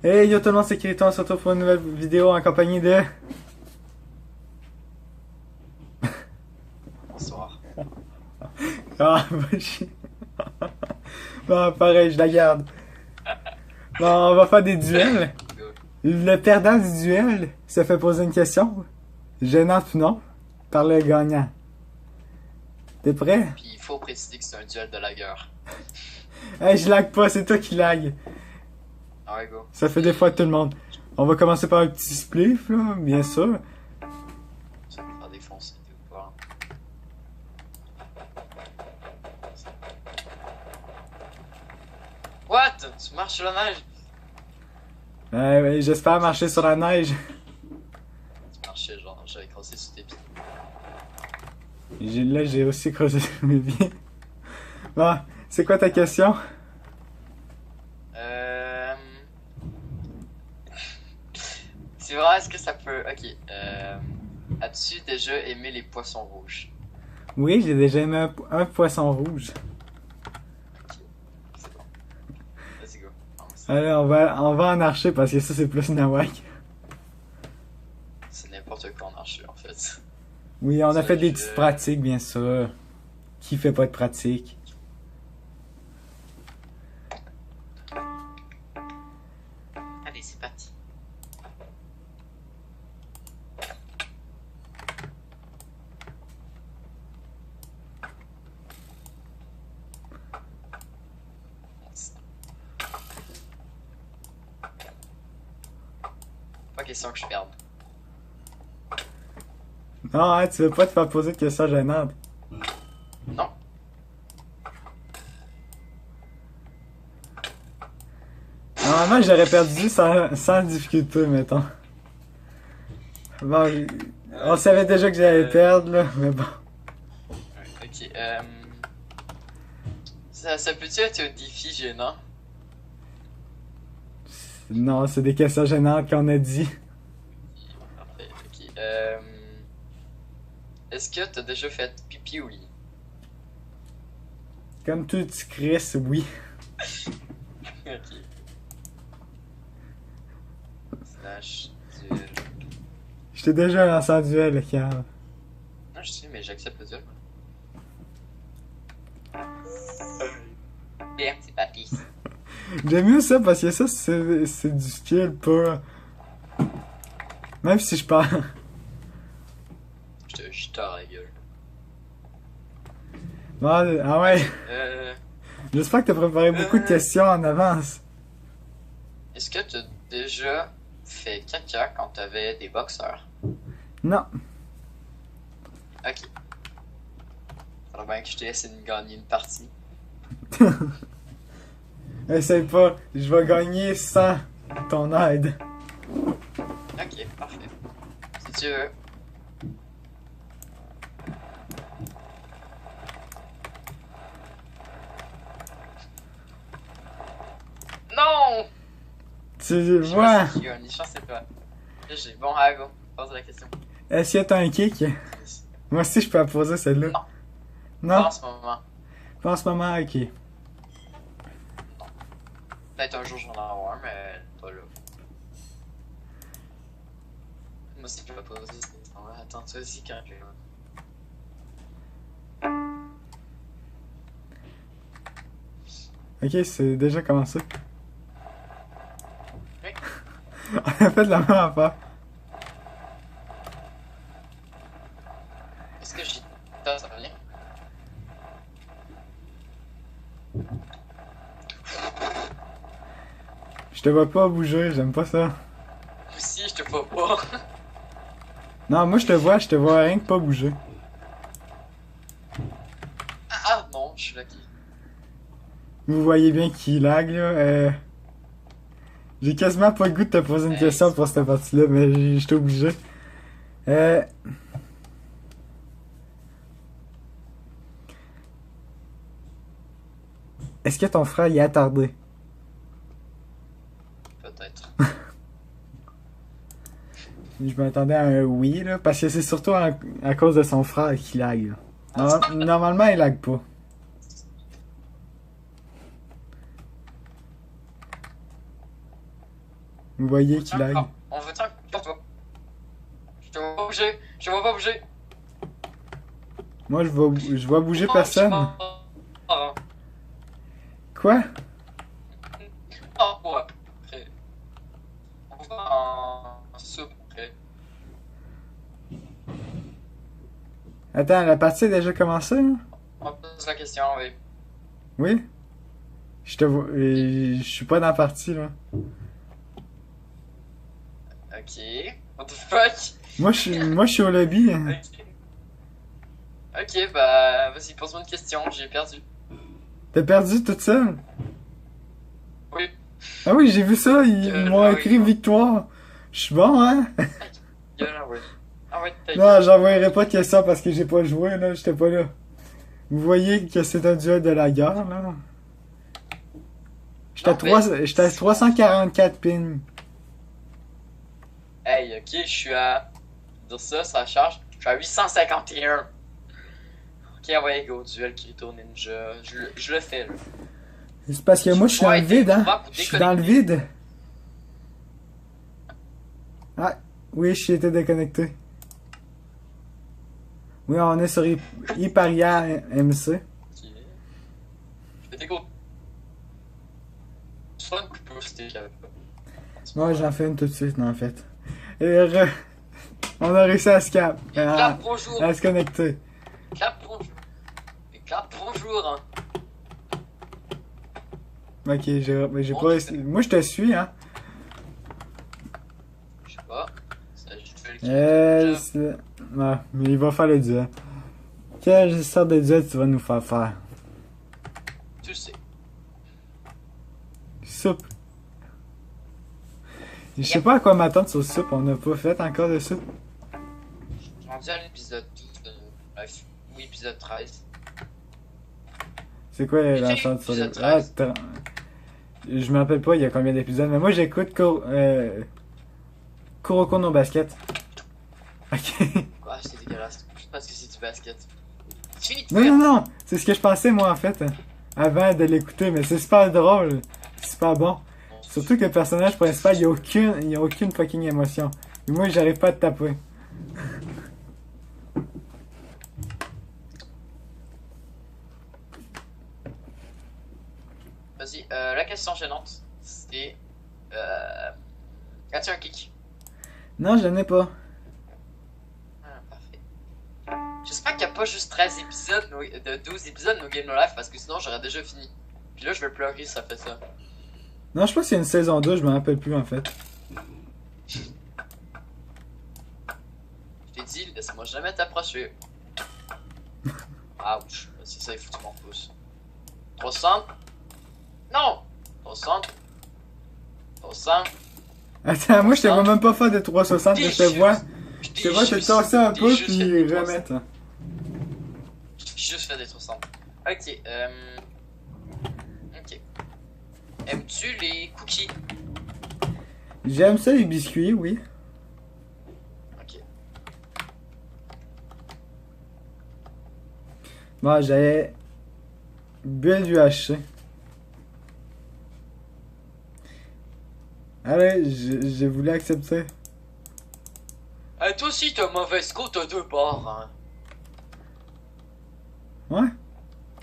Hey yo tout le monde, c'est Kirito, on se retrouve pour une nouvelle vidéo en compagnie de... Bonsoir. Ah, va chier. Bon, pareil, je la garde. Bon, on va faire des duels. Good. Le perdant du duel se fait poser une question, gênante ou non, par le gagnant. T'es prêt? Puis il faut préciser que c'est un duel de la guerre. Hey, je lag pas, c'est toi qui lag. Ah ouais, go. Ça fait des fois à tout le monde. On va commencer par un petit spliff, là, bien sûr. Ça va me faire défoncer ou pas. What? Tu marches sur la neige? Ouais, j'espère marcher sur la neige. Tu marchais genre, j'avais crossé sur tes pieds. Là, j'ai aussi creusé mes pieds. Bon, c'est quoi ta question? Euh... C'est vrai, est-ce que ça peut... Ok. As-tu déjà aimé les poissons rouges? Oui, j'ai déjà aimé un poisson rouge. Ok. C'est bon. Let's go. Commence. Allez, on va en archer parce que ça, c'est plus nawak. C'est n'importe quoi en archer en fait. Oui, on a Ça, fait des je- petites pratiques, bien sûr. Qui fait pas de pratique? Allez, c'est parti. Pas question que je perde. Non, hein, tu veux pas te faire poser de questions gênantes. Non. Normalement, j'aurais perdu sans difficulté, mettons. Bon, on savait déjà que j'allais perdre, là, mais bon. Ok, ça peut-tu être un défi gênant? Non, c'est des questions gênantes qu'on a dit. Parfait, ok. Est-ce que t'as déjà fait pipi au lit? Comme tout Chris, oui. Ok. Slash duel. Je t'ai déjà lancé en duel, le cave. Non, je sais, mais j'accepte le duel. Bien, c'est parti. J'aime mieux ça parce que ça, c'est du skill, pas. Même si je parle. Je tords la gueule. Bon, ah ouais. Euh, J'espère que t'as préparé beaucoup de questions en avance. Est-ce que t'as déjà fait caca quand t'avais des boxeurs? Non. Ok. Alors bien que je te laisse gagner une partie. Essaye pas. Je vais gagner sans ton aide. Ok, parfait. Si tu veux. Non! Tu Je vois. sais qui gagne, je pense que c'est toi. Là, j'ai bon, allez, go. Pose la question. Est-ce que t'as un kick? Moi aussi, je peux la poser celle-là. Non. Non? Pas en ce moment. Pas en ce moment, ok. Peut-être un jour je vais en avoir, mais pas là. Moi aussi je vais poser cette question-là. Attends, toi aussi quand je vais. Ok, c'est déjà commencé. Oui. On a fait de la même affaire. Est-ce que j'ai. Ça revient? Je te vois pas bouger, j'aime pas ça. Moi aussi, je te vois pas. Non, moi je te vois rien que pas bouger. Ah non, je suis lucky. Vous voyez bien qui lag là. J'ai quasiment pas le goût de te poser une question pour cette partie-là, mais j'étais obligé. Euh... Est-ce que ton frère y est attardé? Peut-être. Je m'attendais à un oui, là, parce que c'est surtout à cause de son frère qui lag. Là. Normalement, il lag pas. Vous voyez qu'il lag. On veut un pour toi. Je te vois pas bouger. Je te vois pas bouger. Moi, je vois bouger personne. Oh, Quoi? ouais. Après. On va en soupe après. Attends, la partie est déjà commencée, hein? On pose la question, oui. Oui? Je te vois. Je suis pas dans la partie, là. Ok. What the fuck? Moi, je suis au lobby. Ok. Ok, bah, vas-y, pose-moi une question, j'ai perdu. T'as perdu toute seule? Oui. Ah oui, j'ai vu ça, ils m'ont ah écrit oui. victoire. Je suis bon, hein? Ah ouais. Ah ouais, t'as Non, j'envoyerai pas de questions parce que j'ai pas joué, là, j'étais pas là. Vous voyez que c'est un duel de la guerre, là? J'étais à 344 ping. Hey, ok, je suis à. Dire ça, ça charge. Je suis à 851. Ok, ouais, go, duel Kirito Ninja. Je le fais, là. C'est parce que moi, je suis dans le vide, hein? Je suis dans le vide. Ah, oui, je suis été déconnecté. Oui, on est sur Hyparia MC. Ok. Je vais go. Je fais une coupure si j'avais pas. Moi, j'en fais une tout de suite, en fait. Et on a réussi à se Clap, bonjour. à se connecter. Clap, bonjour. Et clap, bonjour. Hein. Ok, j'ai pas réussi. Moi, je te suis, hein. Je sais pas. Ça, je fais le Ouais, mais il va faire le duel. Quelle sorte de duel tu vas nous faire faire? Tu sais. Soupe. Je sais pas à quoi m'attendre sur soupe, on n'a pas fait encore de soupe. Je suis rendu à l'épisode 12 de bref, oui, épisode 13. C'est quoi l'attente sur les... Ah, je me rappelle pas il y a combien d'épisodes, mais moi j'écoute Kuroko no Basket. Ok. Quoi, c'est dégueulasse. Je pense que c'est du basket. Tu finis de Non, faire. non, non, c'est ce que je pensais moi en fait, avant de l'écouter, mais c'est super drôle, super bon. Surtout que le personnage principal, il y a aucune fucking émotion. Et moi, j'arrive pas à te taper. Vas-y, la question gênante, c'est... As-tu un kick? Non, je n'ai pas. Ah, parfait. J'espère qu'il n'y a pas juste 13 épisodes, de 12 épisodes No Game No Life, parce que sinon j'aurais déjà fini. Puis là, je vais pleurer si ça fait ça. Non, je pense qu'il y a une saison 2, je me rappelle plus en fait. Je t'ai dit, laisse-moi jamais t'approcher. Ouch, c'est ça, il faut que tu m'en pousses. 300. Non! 300. 300. Attends, moi je te vois même pas faire de 360, mais je te vois. Je te vois te tasser un peu juste fait puis des remettre. J'ai juste fait des 60. Ok, Ok. Aimes-tu les cookies? J'aime ça les biscuits, oui. Ok. Bon, j'avais bu du HC. Allez, j'ai voulu accepter. Toi aussi, t'as mauvais score, t'as 2 barres, hein. Ouais?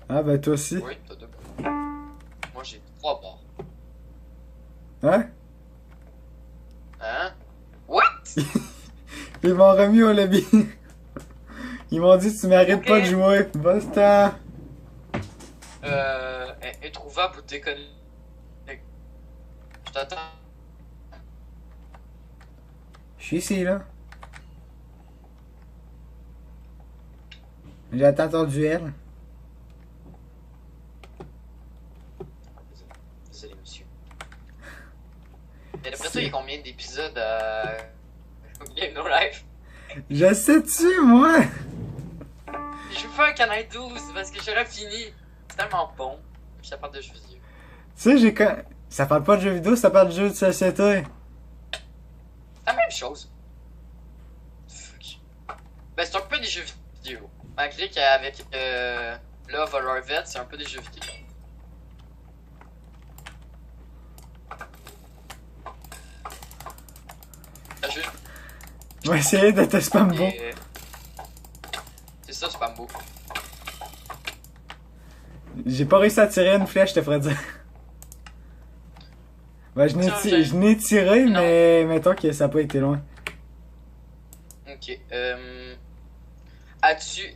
Ah ben toi aussi. Oui, t'as 2 barres. Moi, j'ai 3 barres. Ouais? Hein? What? Ils m'ont remis au lobby. Ils m'ont dit tu mérites pas de jouer. Basta. Introuvable ou déconnecté? Je t'attends. Je suis ici là. J'attends ton duel. Désolé, monsieur. Et d'après toi, il y a combien d'épisodes à Game No Life? Je sais-tu, moi? Je veux pas un canal 12 parce que j'aurais fini. C'est tellement bon. Je parle de jeux vidéo. Tu sais, ça parle pas de jeux vidéo, ça parle de jeux de société. C'est la même chose. Fuck. Ben, c'est un peu des jeux vidéo. Malgré qu'avec Love or Vet, c'est un peu des jeux vidéo. On va essayer de te spam beau. C'est ça, spam beau. J'ai pas réussi à tirer une flèche, je te ferais dire. Ouais, je n'ai tiré, Non. mais mettons que ça a pas été loin. Ok.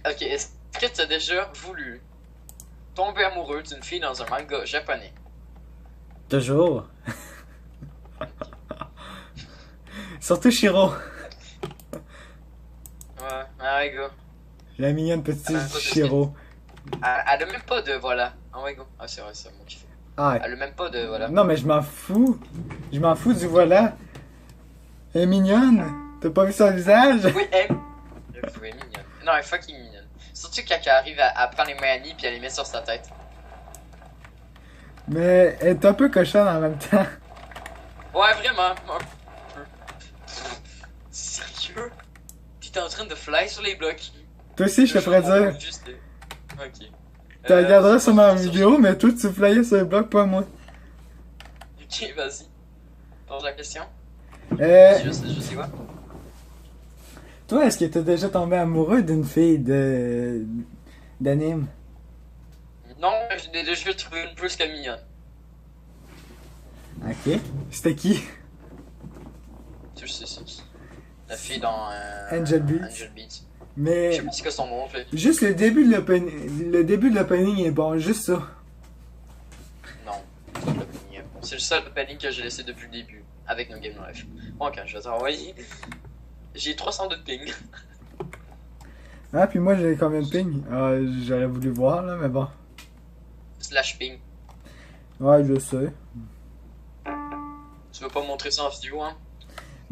Ok, est-ce que tu as déjà voulu tomber amoureux d'une fille dans un manga japonais? Toujours. Surtout Shiro. Ouais, gars. La mignonne petite Pas de Shiro. Elle a même pas de voilà. Ah ouais, go. Ah, c'est vrai, c'est moi qui fais. Ah, Elle a même pas de voilà. non, mais je m'en fous. Je m'en fous du voilà. Elle est mignonne. T'as pas vu son visage? Oui, elle. J'avoue, elle est mignonne. Non, elle est fucking mignonne. Surtout quand elle arrive à prendre les manies puis elle les met sur sa tête. Mais elle est un peu cochonne en même temps. Ouais, vraiment. Un peu. Sérieux? T'es en train de fly sur les blocs. Toi aussi, je te ferais dire. Juste... Ok. Tu regarderas c'est sûrement la sur- vidéo, mais toi, tu flyais sur le bloc, pas moi. Ok, vas-y. Pose la question. Euh, Je sais quoi. toi, est-ce que t'es déjà tombé amoureux d'une fille d'anime? Non, je vais trouver une plus que mignonne. Ok. C'était qui? Tu sais, c'est qui? La fille dans Angel Beats. Angel Beats. Je Mais sais pas ce que son nom fait. juste le début de l'opening, le début de l'opening est bon, juste ça. Non, c'est pas l'opening est bon. C'est le seul opening que j'ai laissé depuis le début avec No Game Life. Bon, ok, je vais t'envoyer. J'ai 302 de ping. Ah, puis moi, j'ai combien de ping? Ah, j'aurais voulu voir, là, mais bon. Slash ping. Ouais, je sais. Tu veux pas me montrer ça en vidéo, hein?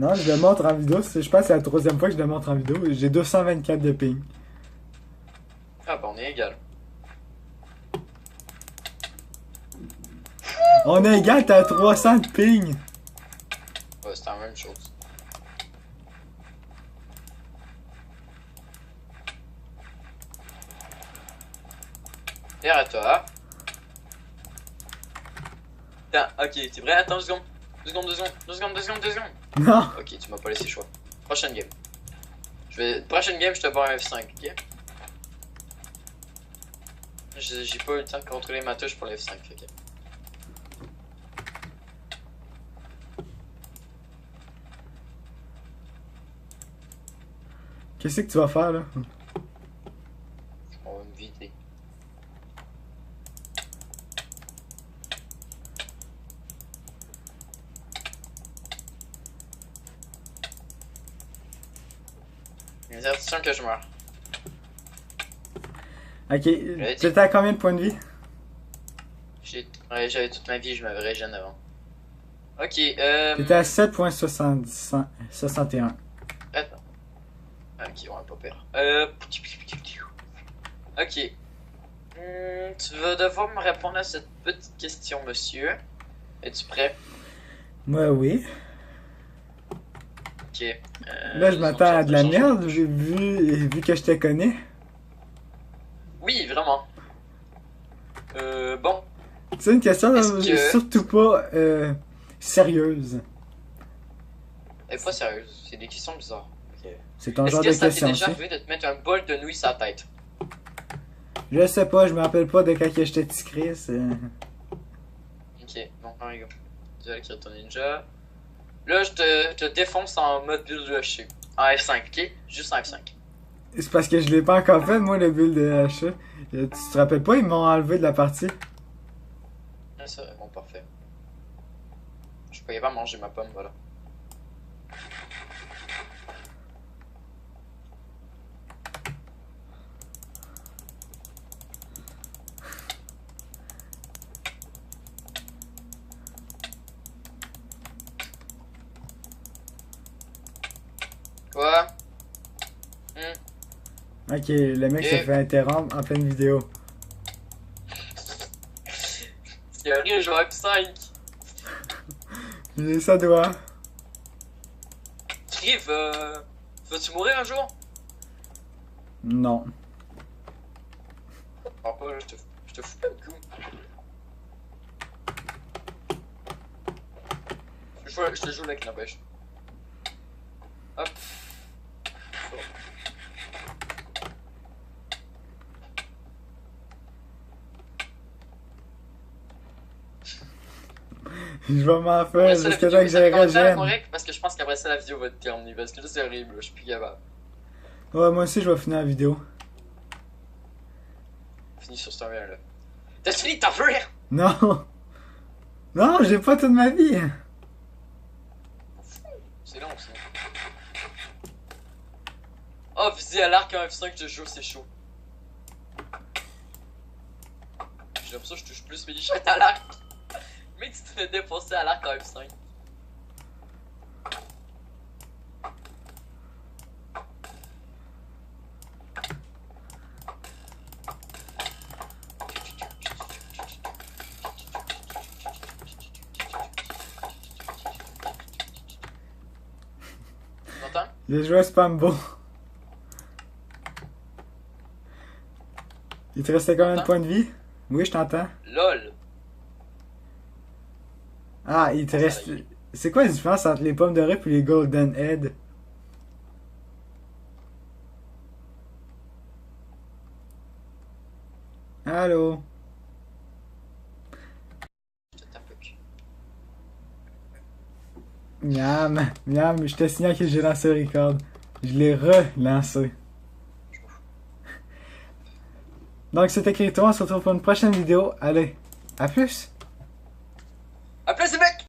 Non, je le montre en vidéo. Je pense que c'est la troisième fois que je le montre en vidéo. J'ai 224 de ping. Ah bah on est égal. On est égal, t'as 300 de ping. Ouais, c'est la même chose. Et arrête-toi. Attends, ok, t'es prêt? Attends 2 secondes. 2 secondes, 2 secondes, 2 secondes, 2 secondes, 2 secondes. Non. Ok, tu m'as pas laissé le choix. Prochaine game. Prochaine game, je te bats un F5, ok? J'ai pas eu le temps de contrôler ma touche pour le F5, ok? Qu'est-ce que tu vas faire, là? On va me vider. Une certitude que je meurs. Ok, dit. t'étais à combien de points de vie? Ouais, j'avais toute ma vie, je m'avais régène avant. Ok, T'étais à 7.61. Attends. Ok, ouais, pas pire. Ok. Tu vas devoir me répondre à cette petite question, monsieur. Es-tu prêt? Moi, oui. Ok. Là, je m'attends à de la changer. merde, vu que je te connais. Oui, vraiment. Bon. C'est une question Est-ce que- surtout pas sérieuse. Elle est pas sérieuse, c'est des questions bizarres. Ok. C'est ton Est-ce genre que de ça t'est question déjà aussi. arrivé de te mettre un bol de nouilles sur la tête? Je sais pas, je me rappelle pas de quand que j'étais petit Chris. Ok, bon, on rigole. Tu vas écrire ton ninja. Là, je te défonce en mode bulle de haché. En F5, ok? Juste en F5. C'est parce que je l'ai pas encore fait, moi, le build de achat. Tu te rappelles pas, ils m'ont enlevé de la partie. Ah, c'est vraiment parfait. Je pouvais pas manger ma pomme, voilà. Quoi? Ok, le mec Et- s'est fait interrompre en pleine vidéo. Il a ri, je joue F5. Ça doit. Kriv, veux-tu mourir un jour? Non. Ah, pas, là, je te fous pas le coup. Je te joue avec la pêche. Hop. Je vais m'en faire Après ça, la jusqu'à vidéo, temps que ça fait j'aille combien de temps, rejoindre. correct? Parce que je pense qu'après ça, la vidéo va être terminée. Parce que là, c'est horrible, là. Je suis plus capable. Ouais, moi aussi, je vais finir la vidéo. Fini sur ce là. T'as fini de t'enfuir? Non! Non, j'ai pas toute ma vie! C'est long, ça. Oh, viser à l'arc en F5 de jeu, c'est chaud. J'ai l'impression que je touche plus mes lichettes à l'arc. Mais tu te fais défoncer à l'arc en F5. Tu m'entends? J'ai joué à Spambo. Il te restait combien de points de vie? Oui, je t'entends. LOL. Ah, il te reste... C'est quoi la différence entre les pommes de rip et les Golden Head? Allô? Je te tape le cul. Miam, miam, je te signale que j'ai lancé le record. Je l'ai relancé. Donc c'était Crito, on se retrouve pour une prochaine vidéo. Allez, à plus!